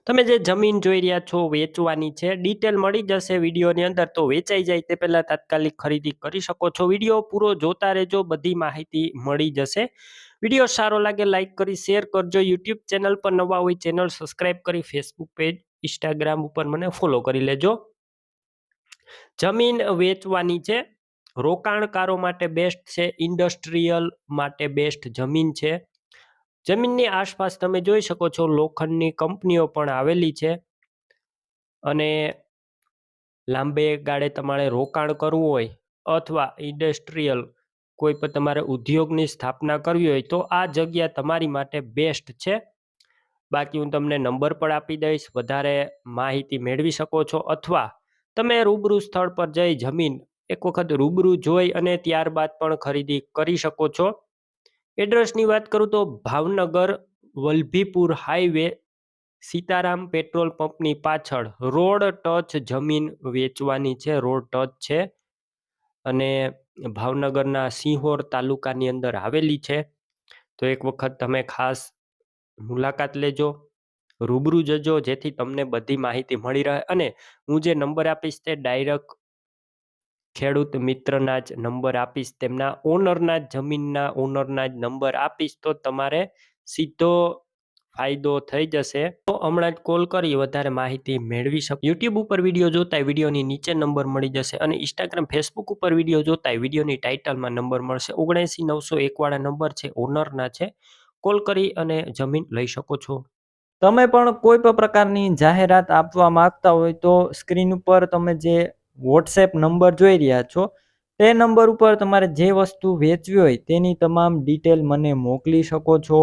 તમે જે જમીન જોઈ રહ્યા છો વેચવાની છે, ડિટેલ મળી જશે વિડીયોની અંદર. તો વેચાઈ જાય તે પહેલા તાત્કાલિક ખરીદી કરી શકો છો. વિડીયો પૂરો જોતા રહેજો, બધી માહિતી મળી જશે. વિડીયો સારો લાગે લાઈક કરી શેર કરજો. યુટ્યુબ ચેનલ પર નવા હોય ચેનલ સબસ્ક્રાઇબ કરી, ફેસબુક પેજ ઇન્સ્ટાગ્રામ ઉપર મને ફોલો કરી લેજો. જમીન વેચવાની છે, રોકાણકારો માટે બેસ્ટ છે, ઇન્ડસ્ટ્રીયલ માટે બેસ્ટ જમીન છે. જમીનની આસપાસ તમે જોઈ શકો છો લોખંડની કંપનીઓ પણ આવેલી છે અને લાંબે ગાળે તમારે રોકાણ કરવું હોય અથવા ઇન્ડસ્ટ્રીયલ કોઈ પણ તમારે ઉદ્યોગની સ્થાપના કરવી હોય તો આ જગ્યા તમારી માટે બેસ્ટ છે. બાકી હું તમને નંબર પણ આપી દઈશ, વધારે માહિતી મેળવી શકો છો અથવા તમે રૂબરૂ સ્થળ પર જઈ જમીન એક વખત રૂબરૂ જોઈ અને ત્યારબાદ પણ ખરીદી કરી શકો છો. એડ્રેસની વાત કરું તો ભાવનગર વલભીપુર હાઈવે સીતારામ પેટ્રોલ પંપની પાછળ રોડ ટચ જમીન વેચવાની છે. રોડ ટચ છે અને ભાવનગરના સિંહોર તાલુકાની અંદર આવેલી છે. તો એક વખત તમે ખાસ મુલાકાત લેજો, રૂબરૂ જજો, જેથી તમને બધી માહિતી મળી રહે. અને હું જે નંબર આપીશ તે ડાયરેક્ટ ખેડૂત મિત્રના જ નંબર આપીશ, તેમના ઓનરના જ જમીનના ઓનરના જ નંબર આપીશ, તો તમારે સીધો ફાયદો થઈ જશે. તો હમણાં જ કોલ કરી વધારે માહિતી મેળવી શકો. યુટ્યુબ ઉપર વિડીયો જોતા વિડીયોની નીચે નંબર મળી જશે અને ઇન્સ્ટાગ્રામ ફેસબુક ઉપર વિડીયો જોતા વિડીયોની ટાઇટલમાં નંબર મળશે. 79 901 વાળા નંબર છે, ઓનરના છે. કોલ કરી અને જમીન લઈ શકો છો. તમે પણ કોઈ પણ પ્રકારની જાહેરાત આપવા માંગતા હોય તો સ્ક્રીન ઉપર તમે જે વોટ્સએપ નંબર જોઈ રહ્યા છો તે નંબર ઉપર તમારે જે વસ્તુ વેચવી હોય તેની તમામ ડિટેલ મને મોકલી શકો છો.